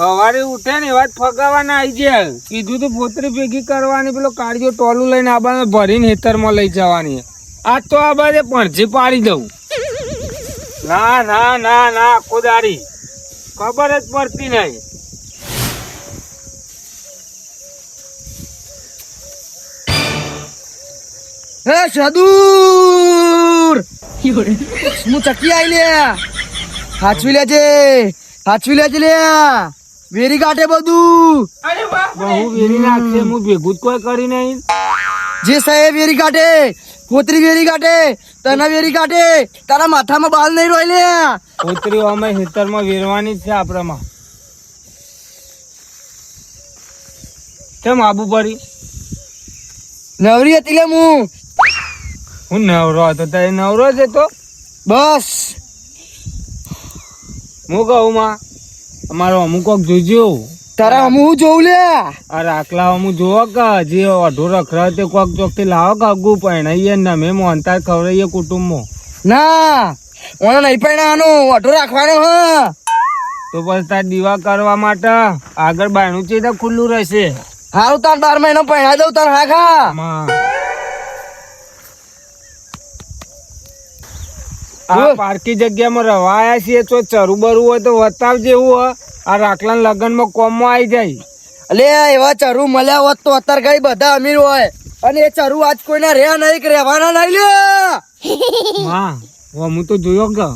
સવારે ઉઠે ને વાત ફગાવાના આવી જાય. કીધું તો પોતરી ભેગી કરવાની, પેલો કાળજો ટોલું લઈને આબાને ભરીને હેતરમાં લઈ જવાની. આજ તો આ બાજે પડજી પાડી દઉં. ના ના ના ના કોદારી ખબર જ પડતી નહીં. હે સદુર હું ચકી આઈ લે હાચવી લેજે લે વેરી કાઢે બધું. બહુ વેરી નાખશે, હું ભેગું જ કોઈ કરી નહીં. જે સાહેબ વેરી કાઢે, પોતરી વેરી કાઢે, તના વેરી કાઢે, તારા માથામાં બાલ નહીં રોય લે. પોતરી અમે હેતરમાં વેરવાની જ છે આપણામાં. કેમ આબુ પડી? નવરી હતી લે હું નવરો હતો, તારે નવરો જ હતો. બસ હું કહું માં, અમારો અમુક કોક જોજો. તારા હું જોઉં લે. આ રાખલા અમુક જોવો કે જે અઢો રખડા તે કોક ચોક થી લાવો કે અગુ પહેણાઈએ ને મેં મોનતા ખવડાવીએ કુટુંબમાં. ના ઓને નહીં પહેણાવાનો, અઢો રાખવાનો. હા તો પછી તાર દીવા કરવા માટે આગળ બાયણું છે તો ખુલ્લું રહેશે. હારું તાર 12 મહિનો પહેણા દઉં તાર. હા ખા આ પાર્કી જગ્યામાં રવાયા છીએ તો ચરું બરું હોય તો વતાવ જેવું હોય. આ રાખલા લગનમાં કોમમાં આવી જાય. અલે એવા ચરુ મળ્યા હોત તો અત્યારે કઈ બધા અમીર હોય, અને એ ચરુ આજ કોઈને રહ્યા નહીં કે રહેવાના નહીં લે. હા હું તો જોયો કે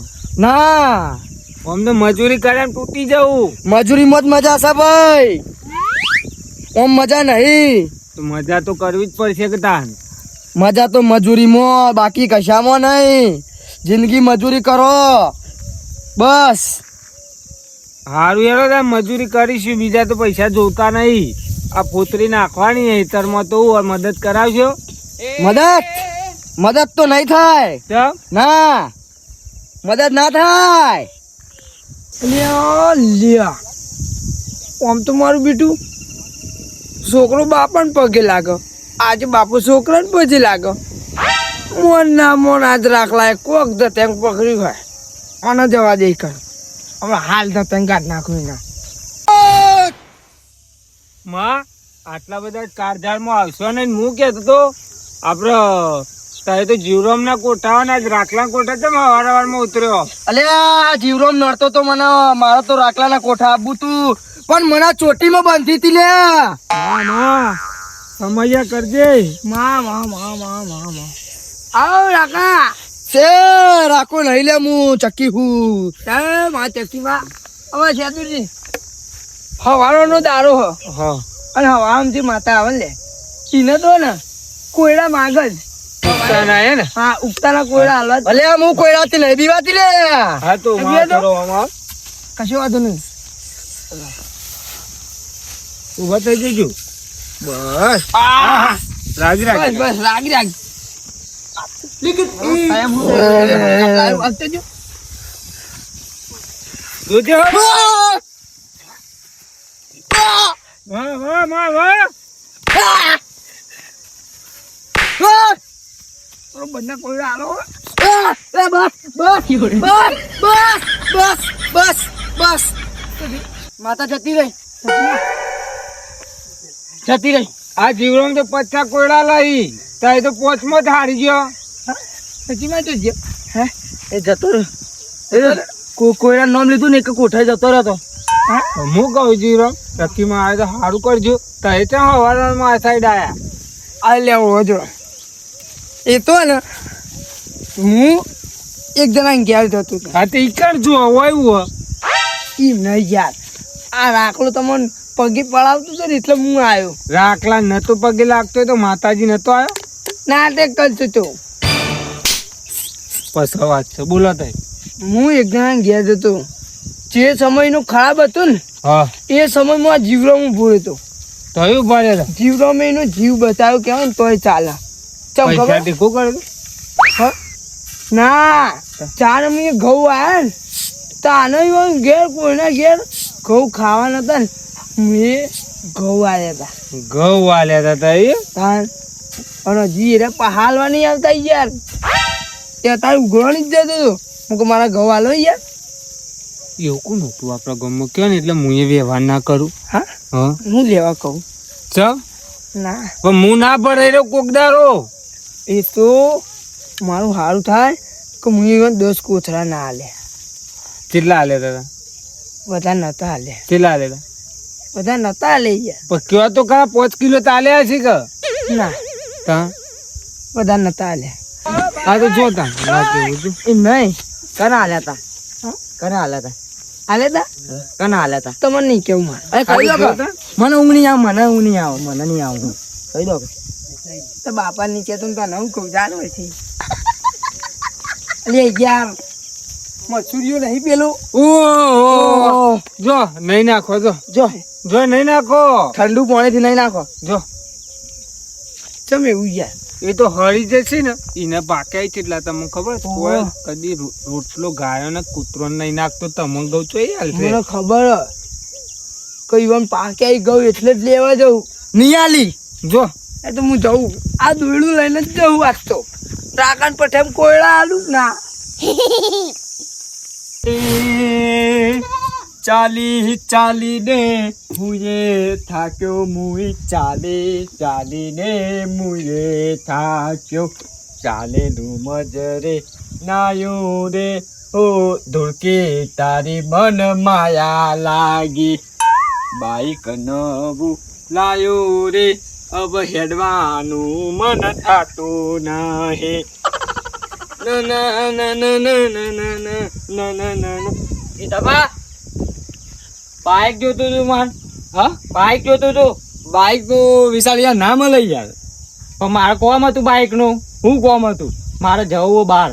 ના આમ તો મજૂરી કરે તૂટી જવું. મજૂરીમાં જ મજા છે ભાઈ, ઓમ મજા નહીં. તો મજા તો કરવી જ પડશે કે તાન. મજા તો મજૂરીમાં, બાકી કશામાં નહીં. જિંદગી મજૂરી કરો બસ. હારું યાર તાર મજૂરી કરીશું, બીજા તો પૈસા જોતા નહીં. આ પોતરી નાખવાની હેતરમાં તો મદદ કરાવજો. મદદ તો નહીં થાય. કેમ? ના મદદ ના થાય. લ્યા આમ તો મારું બેટું છોકરો બાપાને પગે લાગે, આજે બાપુ છોકરાને પગે લાગે. મોન ના મોન આજ રાખલા કોક દતેંગ પકડ્યું હોય આને જવા દે કર. હવે હાલ દતેંગ કાઢ નાખું ના. માં આટલા બધા કારજાળમાં આવશો ને. હું કહેતો તો આપડે તારે તો જીવરામ ના કોઠા ને આજ રાખલા કોઠા છે વારવારમાં ઉતર્યો. અલ્યા જીવરોમ નડતો તો મને, મારો તો રાખલાના કોઠા આબુ તું, પણ મને ચોટીમાં બાંધી હતી લે. સમજ્યા કરજે. આવ રાખા છે રાખો નહીં લે. હું ચક્કી હું ચક્કીમાં હવે સેતુજી હવાનો નો દારો હ. અને હવામથી માતા આવે લે એને તો ને કોયડા માંગ જ. હા ઉગતાના કોયડા હાલવા. ભલે હું કોયડાથી નહીં બીવાતી લે. હા તો કશો વાંધો નહીં. ઉભા થઈ જજો. બસ રાગી રાગ બસ રાગી રાગ. બંને કોઈ હાલો. બસ માતા જતી રહી. આ જીવડો તો 50 કોયડા લઈ તારે તો પોચમાં જ હારી ગયો. સચીમાં તો હે એ જતો રહ્યો. કોઈના નામ લીધું ને એક કોઠાઈ જતો રહ્યો. હું કહું જીવડો સખીમાં આવે તો સારું કરજો. તારે ત્યાં હવારમાં આ સાઈડ આયા આ લેવો જો. એ તો ને હું એક જણા ઘેર જતો હતો. હા તો ઈ કરજો હોય એમ નહીં યાર, આ રાખલો તમને પગે પડાવતું હતો ને એટલે હું આવ્યો. રાખલા નતો પગે લાગતો તો માતાજી નતો આવ્યો. ના તે કરતો તો પછી વાત છે બોલો. તઈ હું એક જણા ઘેર જતો. જે સમયનું ખરાબ હતું ને હા એ સમયમાં આ જીવરો હું ભૂલ હતો. તયું ભરે જીવરો મેં એનો જીવ બતાવ્યો કેવાય ને તોય ચાલે. ચમ ખબર ટીકું કરે ના ચાર મહિને ઘઉં આવ્યા ને તો આનો ઘેર કોઈના ઘેર ઘઉં ખાવાના હતા ને મેં ઘઉં આવ્યા હતા. ઘઉં વાલ્યા હતા અને હજી એને હાલવા નહીં આવતા યાર. તે તારે ઉઘડવાની જ જતો હતો. હું કે મારા ઘઉં હાલો યાર. એવું કોણ હતું આપણા ગામમાં કયો ને એટલે હું એ વ્યવહાર ના કરું. હા હા હું લેવા કહું ચમ ના પણ હું ના પડે રહ્યો કોકદારો. એ તો મારું સારું થાય કે હું even 10 કોથળા ના હાલે કેટલા હાલે દાદા? બધા નતા હાલે કેટલા હાલે તા? બધા નતા હાલે યાર પણ કયો તો ખરા 5 કિલો તાલ્યા છે કે ના તા બધા નતા હાલે આ તો જોતા ના કેવું તું. એ નહીં કના હાલ્યા તા હા? કના હાલ્યા તા હાલે તા કના હાલ્યા તા તમને નહીં કેવું મારે અરે કહી દો કે મને ઊંઘ નહીં આવે મને ઊંઘ નહીં આવે મને નહીં આવે કહી દો કે તો બાપા નીચે તો તને હું કહું જાણ હોય છે લે યાર મસૂરીઓ નહીં પેલું ઓહો જો નહીં નાખો જો જો જો નહીં નાખો ઠંડુ પાણીથી નહીં નાખો જો ચમ એવું યાર એ તો હળી જશે ને એને પાક્યા કેટલા તમને ખબર ઓહો. કોઈ કદી રોટલો ગાયો ને કૂતરો નહીં નાખતો તમને ગૌ તો એ હાલશે. મને ખબર કઈ વાર પાકે આવી ગયું એટલે જ લેવા જવું નિયાલી જો એ તો હું જઉં આ દોયડું લઈને જ જવું આજ તો રાકાન પઠેમ કોયડા આલું ના ચાલી ચાલીને મુએ થાક્યો મુઈ ચાલીને મુએ થાક્યો ચાલેલું મજરે નાયો રે ઓ ધૂળકી તારી મન માયા લાગી બાઈક નવું લાયો રે અબ હેડવાનું મન થાતું નહીં ના ના ના ના ના ના ના ના ના ના ના એ દબા બાઈક જોતું તું માર હા બાઈક જોતું તું બાઈક તો વિશાળ યાર ના મળે યાર પણ મારે કોમ હતું બાઈક નું હું કોમ હતું મારે જવું બહાર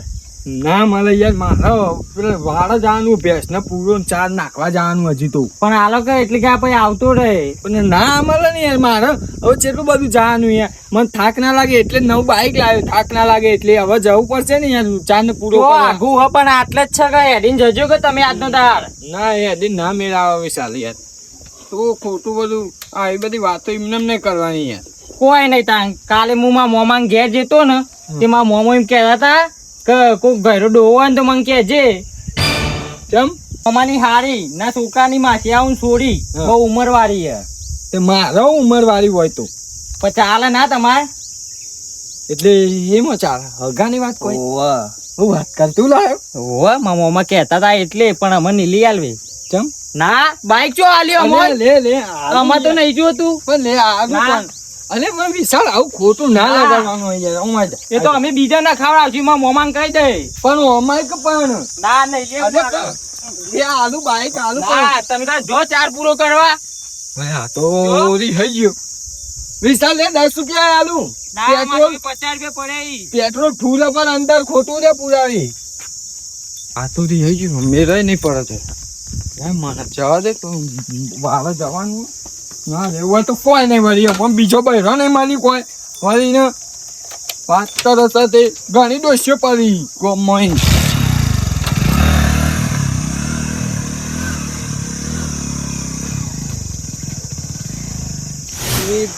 ના મળે યાર મારે પેલે વાળ જવાનું ભેંસ ને પૂરો ચાર નાખવા જવાનું હજી તો પણ આ લોકો એટલે કે પછી આવતો રહે પણ ના મળે ને યાર મારે હવે કેટલું બધું જવાનું યાર મને થાક ના લાગે એટલે નવું બાઈક લાવ્યો થાક ના લાગે એટલે હવે જવું પડશે ને યાર ચાર ને પૂરો આઘું હ પણ આટલે જ છે કે હેડીને જજો કે તમે આજનો તાર ના હેડીને ના મેળાવે વિશાલ યાર તો ખોટું બધું આ એ બધી વાતો એમને નહીં કરવાની યાર કોઈ નહીં તાંગ કાલે હું મારા મોમાં ઘેર જતો ને તે મારા મોમો એમ કહેતા હતા કે કોઈ ઘરો ડોવો હોય ને તો મને કહેજે કેમ મોમાની હારી ના સુકાની માસી આવું છોડી બહુ ઉંમર વાળી હે તે મારો ઉંમર વાળી હોય તો પણ ચાલે ના તમારે એટલે એમાં ચાલે હગાની વાત કોઈ હું વાત કરતું લાયો ઓવા મારા મોમાં કહેતા હતા એટલે પણ અમે નીલી આલવી કેમ ના બાઈક ચો આલ્યો અમર લે અમાર તો નહીં જોતું પણ લે આગળ પણ અલે પણ વિશાળ આવું ખોટું ના લગાડવાનું યાર ઓમાં એ તો અમે બીજા ના ખાવડાવશું માં મોમાં કહી દે પણ ઓમાં કે પણ ના નહીં લે આલુ બાઈક આલુ ના તમે તો જો ચાર પૂરો કરવા હા તો રી થઈ ગયો વિશાળ લે 10 રૂપિયા આલુ પેટ્રોલ 50 રૂપિયા પડે પેટ્રોલ ફૂલ પર અંદર ખોટું રે પુરાવી આ તો રી થઈ ગયું મેરે નહીં પડે છે મને જવા દે તો વાળા જવાનું ના એવું તો કોઈ નહીં વળી પણ બીજો બહેરો નહીં મારી કોઈ વળીને વાત તરત તે ઘણી ડોસીઓ પડી ગોમમાં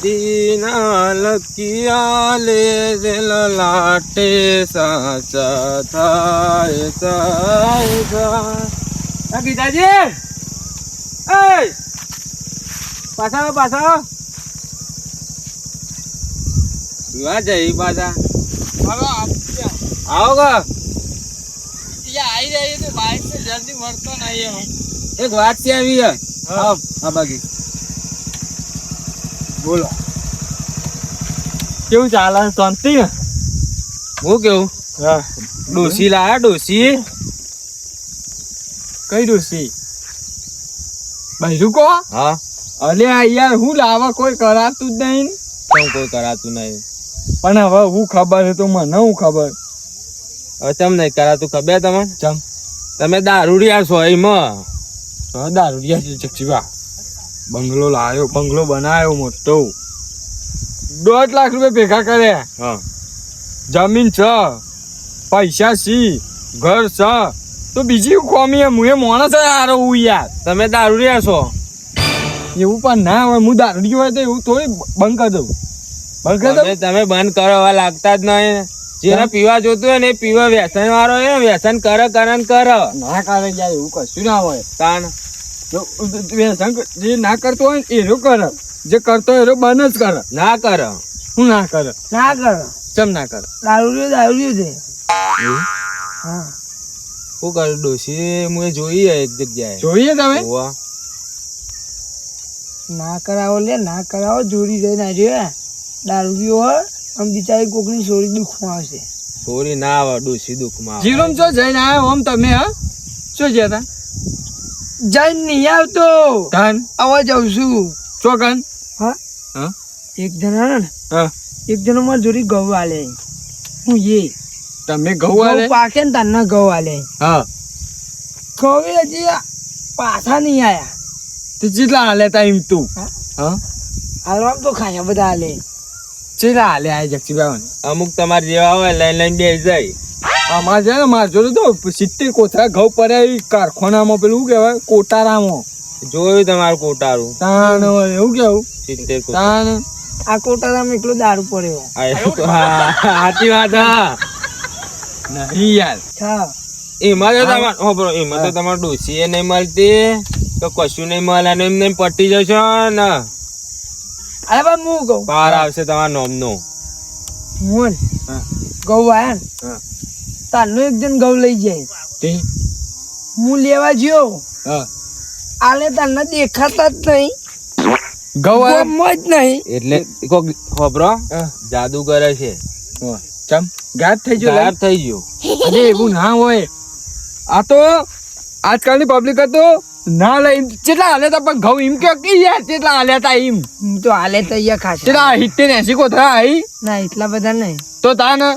દીના લકિયા લે લાટે સાચા થાય થાય ગીતાજી એ પાછા પાછા વા જઈ પાછા આવો કા આવી જાય તો બાઈક से जल्दी મળતો નહીં એક વાત છે આવી હા બાકી બોલો કેવું ચાલે શાંતિ ને હું કેવું હા ડોસી લાયા ડોસી કઈ ડોસી બૈરું કો હા અલે યાર હું લાવા કોઈ કરાતું જ નહીં કોઈ કરાતું નહીં પણ હવે હું ખબર છે તો મને હું ખબર હવે ચમ નહીં કરાતું ખબર તમને ચમ તમે દારૂડિયા છો એમાં દારૂડિયા છે ચકચીવા બંગલો લાવ્યો બંગલો બનાવ્યો મોટો 1.5 લાખ રૂપિયા ભેગા કર્યા હા જમીન છે પૈસા સી ઘર છે તો બીજી કોમી હું માણસ હારો હું યાર તમે દારૂડિયા છો એવું પણ ના હોય હું દારૂડી હોય તો એવું થોડી બંધ કરી દઉં બંધ કરી દઉં તમે બંધ કરો હવે લાગતા જ નહીં જેને પીવા જોતું હોય ને એ પીવા વ્યસન વાળો હોય ને વ્યસન કરે ને કરે ના કરે યાર એવું કશું ના હોય તાણ જો વ્યસન જે ના કરતો હોય ને એનો કરે જે કરતો હોય એનો બંધ જ કરે ના કરે હું ના કરે ના કર ચમ ના કરે દારૂ છે હા શું કરે ડોશી મુએ જોઈ એક જગ્યાએ જોઈએ તમે હોવા. ના કરાવો લે ના કરાવો જોડી જઈને આવ્યો દારૂ હોય આમ બિચારી કોકની સોરી દુઃખમાં આવશે સોરી ના આવે ડોશી દુઃખમાં આવે. જીવમ છો જઈને આવ્યો ઓમ તમે હા શું ગયા તા જઈને નહીં આવતો ધન આવા જાઉં છું ચોકન હા હા એક જણા ને હા એક જણો મારી જોડી ઘઉં આલે હું એ તમે ઘઉં ઘઉં આલે પાકે ને તારના ઘઉં આલે હા ઘઉં હજી પાછા નહીં આયા તે ચેટલા હાલે તા એમ તું હા? હા હાલવામાં તો ખાયા બધા આલે ચેટલા હાલે આ જક્ષીબાવન અમુક તમારે જેવા હોય લઈને બેસી જાય. અમારે છે ને માર જોડે તો 70 કોથળા ઘઉં પડ્યા ઈ કારખાનામાં પેલું શું કહેવાય કોટારામાં જોયું તમારું કોટારું તાણ એવું કેવું 70 કોટા. તાણ આ કોટારામાં એકલો દારૂ પડ્યો હા, સાચી વાત હા. નહીં યાર હા એમાં તો તમારે હોભળો, એમાં તો તમારે ડોશી નહીં મળતી તો કશું નહીં મળે અને એમને એમ પટી જશો ને અરે બા હું કહું પાર આવશે તમારા નોમનો. મોહન હા. ઘઉં આયા ને હા. તારનો એક જણ ઘઉં લઈ જાય તે હું લેવા જ્યો હા આલે તારના દેખાતા જ નહીં ઘઉં આલે ગમો જ નહીં એટલે કોક હોભળો હા. જાદુ કરે છે, વાહ. ચમ ગાયબ થઈ ગયો ગાયબ થઈ ગયો. અરે એવું ના હોય આ તો આજકાલની પબ્લિક તો ના લઈ કેટલા હાલે તા પણ ઘઉં એમ કે યાર કેટલા હાલે તા એમ હું તો હાલે તૈયાર ખાશે કેટલા 70 80 કોથળા આવી ના એટલા બધા નહીં તો તા ને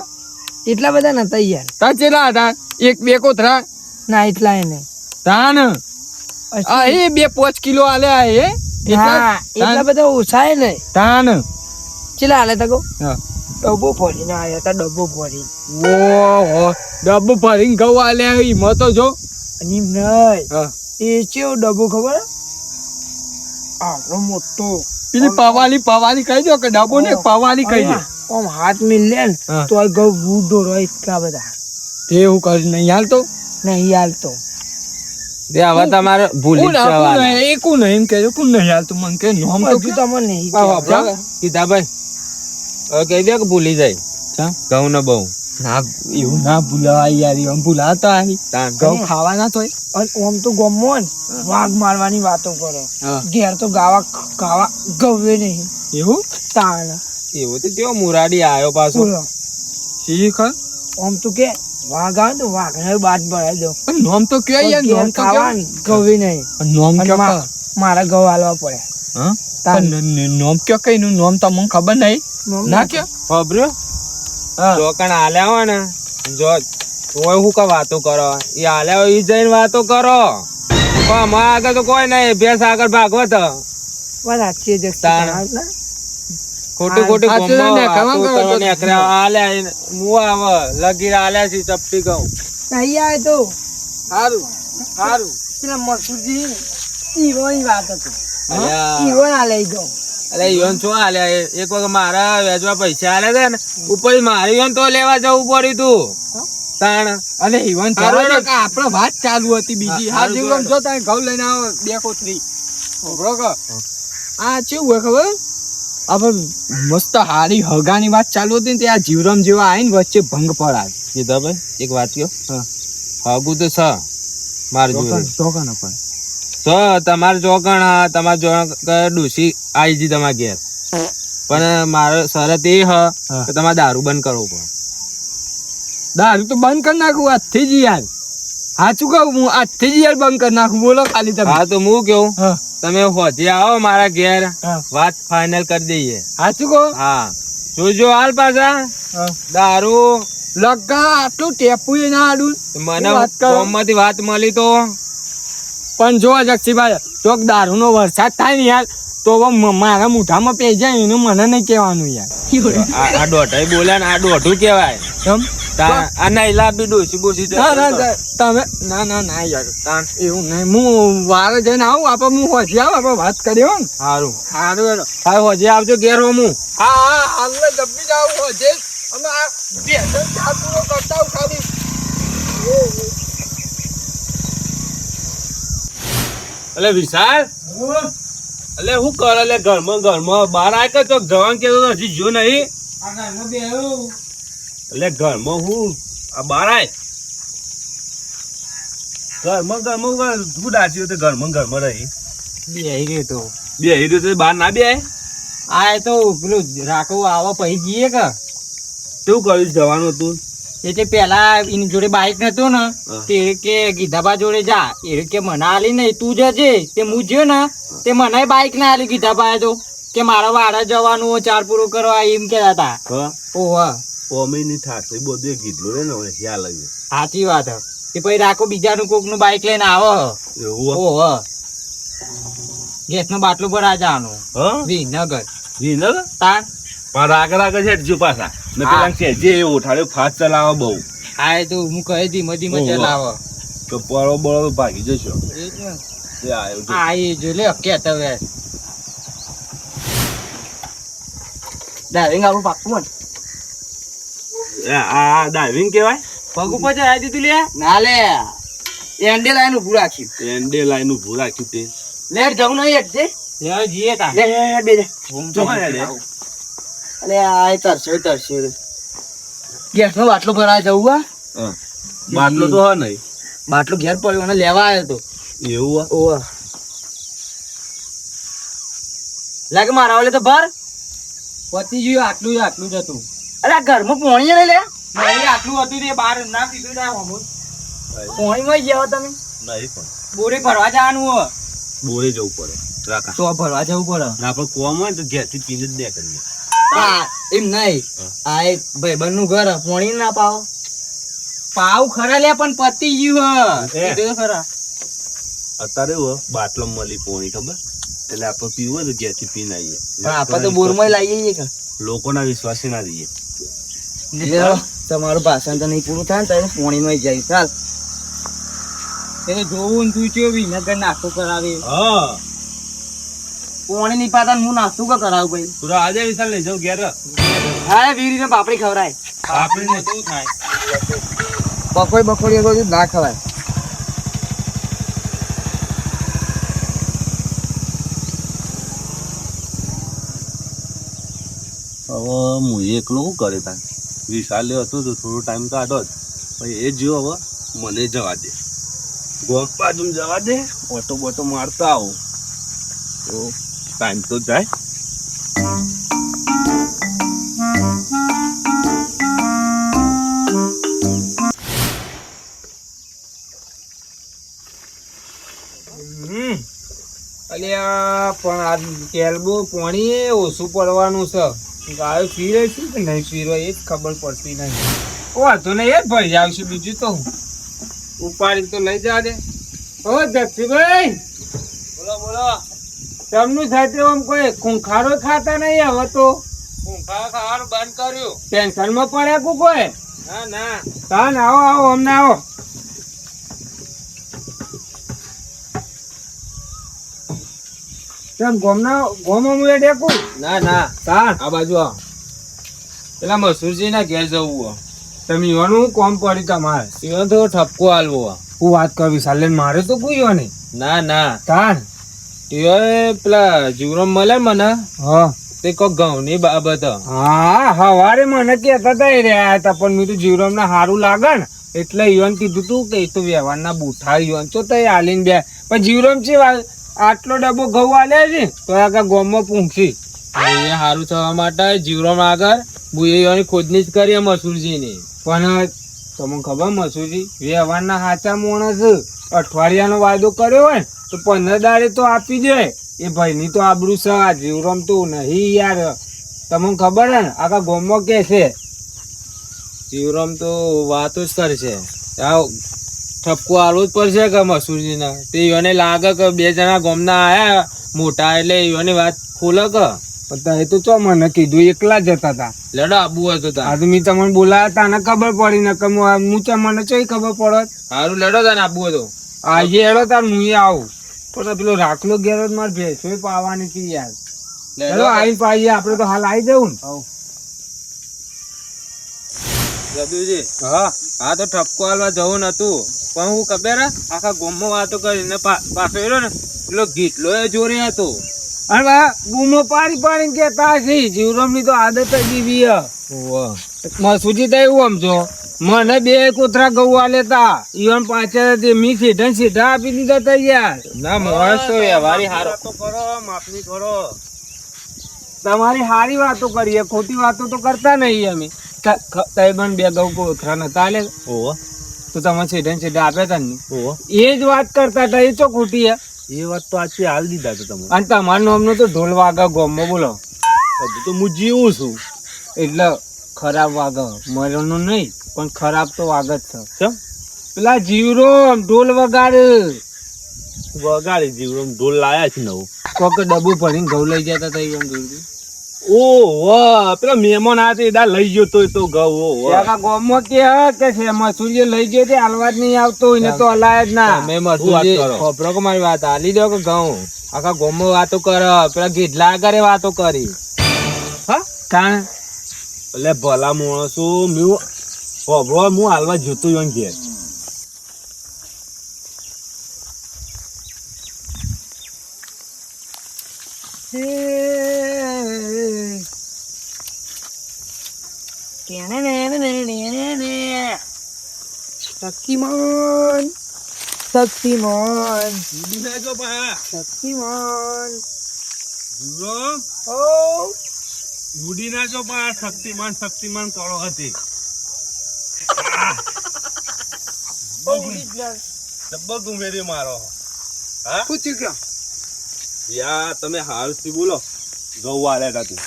એટલા બધા ના તૈયાર તા કેટલા હતા 1 2 કોથળા ના એટલા એ નહીં તા ને આ એ 2-5 કિલો હાલે આ એ હા એટલા બધા ઓછા એ નહીં તા ને ચેલા હાલે તકો હા ડબ્બો ભરીને આવ્યા હતા ડબ્બો ભરી ઓહો ડબ્બો ભરીને ઘઉં હાલે એમાં તો જો અને એમ નહીં હા એ ચેવો ડબ્બો ખબર આટલો મોટો પેલી પવાલી કહી દો કે ડબ્બો ને પવાલી કહી દે આમ હાથ મિલ લે ને હા. તો આ ઘઉં બૂઢો રહે એટલા બધા તે હું કરી નહીં હાલતો નહીં હાલતો તે હવે તમારે ભૂલી જ જવાનું. એ કોણ એમ કે કોણ નહીં હાલતું મને કે નોમ તો હજુ તમને નહીં વાહ, વાહ, કહેવાય. વાહ. કીધા ભાઈ હવે કહી દે કે ભૂલી જાય ચા? ઘઉં ને બહુ ના એવું ના ભૂલાવાય યાર એમ ભૂલાતા આવી તાન. ઘઉં ખાવાના તો અને આમ તો ગમો ને વાઘ મારવાની વાતો કરે હા. ઘેર તો ગાવા ગવે નહીં એવું તાણ એવું તો કેવો મુરાડી આવ્યો પાછો. બોલો શીખ આમ તો કે વાઘ આવે તો વાઘ ને બાદ ભરાઈ દો પણ નોમ તો કયો યાર ઘેર નોમ તો ખાવા ને ગવે નહીં કયો નોમ અને કયો મારા ઘઉં હાલવા પડે હા તાન. પણ નોમ કયો કઈ નું નોમ તો મને ખબર નહીં નોમ ના ના કયો ખબર્યો? હા જો કણ હાલ્યા હોય ને જો તોય હું કા વાતો કરો એ હાલ્યા હોય ઈ જઈને વાતો કરો પણ અમારા આગળ તો કોઈ નહીં ભેંસ આગળ ભાગવત વાત સાચી છે તાણ. તાણ. ખોટી ખોટી આ તો ગોમમાં નેકળવા વાતો કરો તો કરો, નેકળ્યા હાલ્યા ઈને. હું આવે લગીર હાલ્યા છે ચપટી ઘઉં. નહીં આવે તો સારું સારું પેલા મસૂરજી ઈવોની વાત હતી અલ્યા. ઈવો ના લઈ ગયો અરે ઈવન શું હાલ્યા એક વખત મારા વેચવા પૈસા હાલ્યા હતા ને ઉપર મારી ઈવન તો લેવા જવું પડ્યું તું તાણ. અને ઈવન સારું જવા દે હેડો. કે આપણે વાત ચાલુ હતી બીજી હા, હા સારું જીવમ હેડો. જો તારે ઘઉં લઈને આવો 2 કોથળી ઓબળો કે આ ચેવું હોય ખબર આપણે મસ્ત હારી હગાની વાત ચાલુ હતી ને તે આ જીવરામ જેવા આવીને વચ્ચે ભંગ પડાય કીધા ભાઈ એક વાત કયો હા. હગું તો છે મારે જોડે ધોકા ન પડે તો તમારે જોકણ હા તમારે જોકણ ડૂસી આવી જી તમારા ઘેર પણ મારે શરત એ હ હા. કે તમારે દારૂ બંધ કરવો પડે. દારૂ તો બંધ કરી નાખું આજથી જ યાર સાચું કહું હું આજથી જ યાર બંધ કરી નાખું બોલો ખાલી તમે હા તો હું કેવું હા તમે હોજે આવો મારા ઘેર હા વાત ફાઇનલ કરી દઈએ. સાચું કહું હા જોજો હાલ પાછા હા દારૂ લગા આટલું ટેપું એ ના આડું મને શું વાત કરો? ફોનમાંથી વાત મળી તો પણ જો જક્ષીભાઈ ચોક દારૂનો વરસાદ થાય ને યાર તો હવે મારા મુઠામાં પે જાય એનું મને નહીં કહેવાનું યાર આ દોઢાઈ બોલ્યા ને આ દોઢું કેવાય. કેમ? આ નૈલા બી ડોસી બોસી ના ના તમે ના યાર એવું નહીં હું વારે જઈને આવું આપણે હું હોજી આવું આપણે વાત કરીએ હો ને સારું સારું હેડો. હા હોજે આવજો ઘેર હું. હા હાલ ગબ્બી જાવ હોજે અમે આ ભેંસો ચા પૂરો કરતા હું ખાલી. એટલે વિશાલ એટલે હું કરે એટલે ઘરમાં બહાર આય કે તો જવાન કેતો તો હજી જો નહીં એટલે ઘરમાં હું આ બહાર આય ઘરમાં શું ડાચ્યું તો ઘરમાં રહી બે હીરો બહાર ના બે આ તો પેલું રાખવું આવા પછી જઈએ કે શું કર્યું જવાનું હતું એટલે પેલા એની જોડે બાઈક નતું ને હા. તે કે ગીધાબા જોડે જા એ કે મને આલી નહીં તું જજે તે હું જ્યો ને તે મને બાઈક ના આલી ગીધાબાએ તો કે મારા વાડા જવાનું હોય ચાર પૂરું કરવા એમ કેતા હતા હા ઓહ ઓમી ની થાશે બધું કીધું રે ને હવે ખ્યાલ આવ્યો સાચી વાત હે. તે પછી રાખો બીજાનું કોક નું બાઈક લઈને આવો એવું ઓહ ગેસ નો બાટલો ભરા જવાનું હા વિનગર વિનર તાર પણ આગળ છે જો પાછા ને હા. પેલા છે જે ઉઠાડ્યો ફાસ્ટ ચલાવો બહુ હા એ તો હું કહી ધીમે ધીમે ઓહ. ચલાવો તો પરો બળો ભાગી જશો એ જ ને. એ આવ્યો જો. હા એ જો લે કેત હવે ડાઇવિંગ આવું પાક્કું ને આ ડાઇવિંગ કેવાય પગ ઉપર ચડાવી દીધું લે ના લે એન્ડે લાઈન ઉભું રાખ્યું એન્ડે લાઈન ઉભું રાખ્યું તે લેટ જવું નહીં એક છે લે જીએ તા લે બે લે. જો હેડે. અરે આ તરસે ગેસ નો બાટલો ભરાય જવું હા હા. બાટલો તો હા નહીં બાટલો ઘેર પડ્યો અને લેવા આવ્યો તો એવું હે? ઓવા લાગે મારા વાલે તો ભર પતી ગયું આટલું જ હતું અરે આ ઘરમાં પોણી લઈ લે નહીં આટલું હતું તે બાર ના પીધું ના હમું પોણી માં ગયા તમે નહીં પણ બોરે ભરવા જવાનું હો બોરે જવું પડે રાખા તો ભરવા જવું પડે ના પણ કોમ હોય ને તો ઘેરથી પીને જ દે કરીએ હા એમ નહીં આ એક ભાઈબંધ નું ઘર પોણી ના પાવ પાવ ખરા લે પણ પતી ગયું એ. હ કીધું ખરા અત્યારે એવું હે, બાટલો મળી પોણી ખબર એટલે આપણે પીવું હોય તો ઘેરથી પીને આવીએ પણ આપણે તો બોરમાં લાવીએ છીએ કે લોકોના વિશ્વાસે ના રહીએ લ્યો, તમારું ભાષણ તો નહીં પૂરું થાય ને તો પોણી માં જાય ચાલ તેને જોવું ને તું ચો વિનેગર નાસ્તો કરાવે હા પોણી નહીં પાતા ને હું નાસ્તું કે કરાવું ભાઈ પૂરા આજે વિશાલ લઈ જાઉં ઘેર હા વીરી ને પાપડી ખવરાય આપણે શું થાય બકોડી બધું ના ખવાય હવે હું એકલો શું કરે તા વિશાલે હતો તો થોડો ટાઈમ કાઢો જ પછી એ જો હવે મને જવા દે ગોમ બાજુ જવા દે ઓટો બોટો મારતા આવું તો ટાઈમ તો જાય અલ્યા પણ આ કેલબુ પાણી ઓછું પડવાનું છે ગાયો પી રહી છે કે નહીં પી રહી એ જ ખબર પડતી નહીં વાંધો નહીં એ જ ભરી આવશે બીજું તો હું ઉપાડી તો લઈ જા દે ઓ દક્ષીભાઈ બોલો બોલો તમનું સાથે આમ કોઈ ખૂંખારો ખાતા નહીં હવે તો ખૂંખારો ખાવાનું બંધ કર્યું ટેન્શનમાં પડ્યા કો કોઈ ના ના તાન આવો અમને આવો ના ના આ બાજુ આવો પેલા મસૂરજી ના ઘેર જવું તમે ઈવાનું કોમ પડી તમારે ઈવન તો ઠપકો હાલવો હું વાત કરવી સાલે મારે તો કોઈ ઈવા નહીં ના ના તાન ઈવા પેલા જીવરામ મળે મને હા તે કોક ઘઉં ની બાબત હા હવારે મને કેતા હતા એ રહ્યા હતા પણ મેં તો જીવરામ ને સારું લાગે ને એટલે ઈવન કીધું તું કે એ તો વ્યવહાર ના બુઠા ઈવન તો તઈ હાલીને બે પણ જીવરામ છે આટલો ડબ્બો ઘઉં આલે છે તો આગળ ગોમમાં પૂંખી એ સારું થવા માટે જીવરામ આગળ બુએવાની ખોદની જ કરી મસૂરજી ની પણ તમને ખબર મસૂરજી વ્યવહારના સાચા માણસ અઠવાડિયાનો વાયદો કર્યો હોય તો 15 દાડે તો આપી દે એ ભાઈ ની તો આબરૂ છે આ જીવરામ તો નહીં યાર તમને ખબર હે ને આખા ગોમમાં કે છે જીવરામ તો વાતો જ કરશે ઠપકો આલવો જ પડશે કે મસૂરજી ના તે એને લાગે કે 2 જણા ગોમના આયા મોટા એટલે એની વાત ખોલે કે એ તો ચો મને કીધું એકલા જતા હતા લડો આબુ હતો આદમી તમને બોલાયા તા ખબર પડી ને કે હું મને ચોઈ ખબર પડત સારું લડો તા આબુ હતો આજે હેડો તાર હું આવું પણ પેલો રાખલો ઘેરો જ મારે ભેંસો પાવાની હતી યાર ચલો આવી પાઈએ આપડે તો હાલ આવી જવું ને જદુજી હા હા તો ઠપકો હાલવા જવું નતું પણ હું ખબર હે? આખા ગામમાં વાતો કરીને પાછો એલો ને પેલો ગીટલો એ જોરે હતો. અને બા બૂમો પાડીને કેતા છે જીવરામની તો આદત જ એવી હે. મસુજી તો એવું સમજો મને 2 કોથરા ઘઉં આલેતા ઈવન પાછળ મી સીધા આપી દીધા તા યાર. ના માણસ તો વ્યવહારી હારો કરો, માફી કરો. તમારી હારી વાતો કરીએ, ખોટી વાતો તો કરતા નહીં અમે. તૈબન 2 ઘઉં કોથરા નતા આલે તો તમે સીધા આપ્યા તા ને એ જ વાત કરતા હતા. એ તો ખોટી હે. એ વાત તો આજે હાલ દીધા તો તમે. અને તમારા નામનો તો ઢોલ વાગે ગોમમાં બોલો હજુ તો હું જીવું છું. એટલે ખરાબ વાગે મરવાનું નહીં પણ ખરાબ તો વાગે જ છે. કેમ? પેલા જીવરો ઢોલ વગાડે વગાડી જીવડો ઢોલ લાયા છે નવું. કોક ડબ્બુ ભરીને ઘઉં લઈ જતા હતા એમ જોયું. ઓ વાહ, પેલો મહેમાન આ તે દા લઈ ગયો તો ઘઉં. ઓ વાહ. આખા ગામમાં કે છે મસૂરીએ લઈ ગયો તે હાલવા જ નહીં આવતો હોય ને તો હલાય જ ના. તમે મસૂરી કરો. ખબરો કે મારી વાત હાલી દો કે ઘઉં આખા ગામમાં વાતો કરે પેલા ગીધલા આગળ વાતો કરી. હા કારણ એટલે ભલા માણસો હું હાલવા જોતો હોય ઘેર. શક્તિમાન શક્તિમાન શક્તિમાન શક્તિમાન શક્તિમાન કરો હતી ડબ્બલ ઉમેરી મારો. હા પૂછ્યું ક્યાં યા તમે હાલથી બોલો ઘઉં આલ્યા હતા તું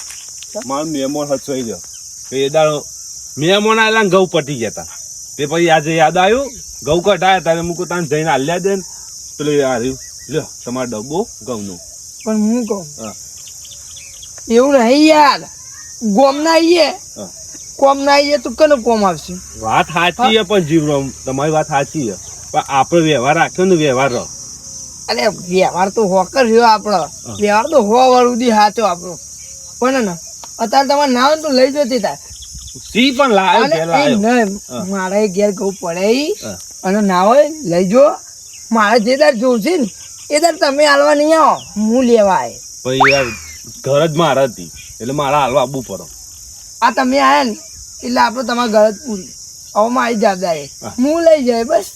મારું મહેમાન હચવાઈ ગયો એ દાડો મહેમાન આવેલા ને ઘઉં પટી ગયા તા. તે પછી આજે યાદ આવ્યું ઘઉં કઢાયા તારે મૂકું તાને જઈને હાલ્યા દે ને પેલું હાર્યું લ્યો તમારો ડબ્બો ઘઉંનો. પણ હું કહું હા. એવું નહીં યાર ગોમ ના આવીએ હા. કોમ ના આવીએ તો કનો કોમ આવશે. વાત સાચી છે પણ જીવરામ તમારી વાત સાચી છે પણ આપણે વ્યવહાર રાખ્યો ને વ્યવહાર રહો. અરે વ્યવહાર તો હોકર રહ્યો આપણો વ્યવહાર તો હો વાળું સાચો આપણો પણ ને અત્યારે તમારે ના હોય ને તો લઈ જતી થાય. સી પણ લાયો અને પેલા એ આવ્યો. નહીં, મારે ઘેર ઘઉં પડે હા. અને ના હોય લઈ જો મારે જે દર જોશે ને એ દર તમે હાલવા નહીં આવો હું લેવા આવે. પછી યાર ઘર જ મારા હતી એટલે મારા હાલવા આવવું પડે. આ તમે આયા ને એટલે આપણે તમારા ઘર જ પૂરી હવે મારી જવાબદારી હા. હું લઈ જાય બસ.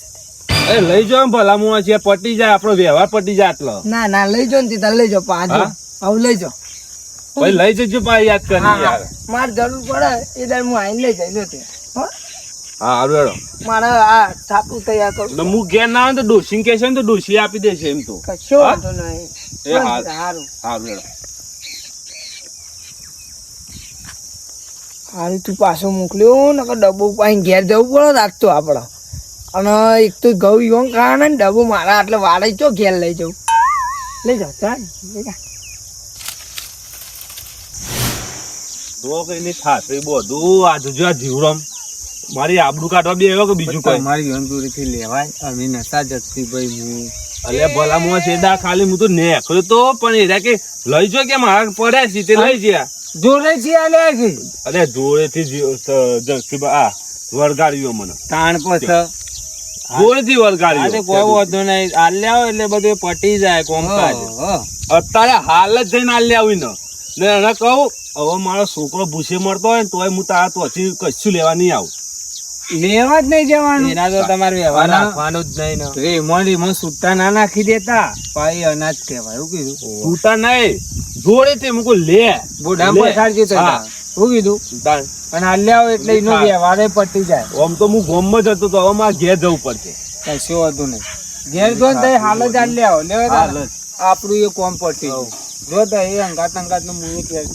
એ લઈ જાઓ ને ભલા મુઆ છે પટી જાય આપણો વ્યવહાર પટી જાય આટલો. ના ના લઈ જાઓ ને તે લઈ જાઓ પાંચ હા? હવે લઈ જાઓ. પછી લઈ જજો પાછી યાદ કરી હા, યાર. મારે જરૂર પડે એ દર હું આવીને લઈ જાય તે હા હારું હેડો. મારે આ થાપું તૈયાર કરું એટલે હું ઘેર ના આવે ને તો ડોશી કહેશે ને તો ડોશી આપી દેશે એમ તો. કશો હા? વાંધો નહીં. એ હારું. સારું હારું હેડો. હારું તું પાછો મોકલ્યો ને ડબ્બો પાઈને ઘેર જવું પડે રાખતો આપણે અને એક તો ઘઉં ઈવન કારણે ને ડબ્બો મારા એટલે વાળે ચો ઘેર લઈ જવું લઈ જાઓ ચાલ લઈ જા. તો કઈ નહીં થાશે બધું આ જોજો આ જીવડમ મારી આબરૂ કાઢવા બે આવ્યો કે બીજું કઈ. તમારી ગણપુરીથી લેવાય અમે નતા જતી ભાઈ હું અલે ભલા મુઆ છે દા ખાલી હું તો નેકળ્યો તો પણ એરા કે લઈ જો કે મારા પડ્યા છે તે લઈ ગયા. જોડે છે આલે છે અરે જોડેથી આ વળગાડ્યો મને તાણ પછી જોડેથી આજે વળગાડ્યો. કોઈ વાંધો નહીં આલ્યા હોય એટલે બધું પટી જાય કોમકાજ. અત્યારે હાલ જ જઈને હાલ આવી ને એને કહું હવે મારો છોકરો ભૂસે મળતો હોય ને તોય હું તારા તો હજી કશું લેવા નહીં આવું. લેવા જ નહીં જવાનું. એના તો તમારે વ્યવહાર અને રાખવાનું જ નહીં ને રેમણ સુટ્ટા ના નાખી દેતા પાઈ અનાજ કહેવાય એવું કીધું. તૂટા નહીં જોડેથી મૂકું લે બોડા લે. પસાડજો તો હા. શું કીધું તાણ. અને આલ્યા હોય એટલે એનો હા. વ્યવહાર પટી જાય. આમ તો હું ગોમમાં જ હતો તો હવે મારે ઘેર જવું પડશે. કશું હતું નહીં ઘેર જો ને તઈ હાલ જ આલ્યા હો લેવા હાલ તા ને. જ. આપણું એ કોમ પટી જો તો એ અંગાત નું મું ખેર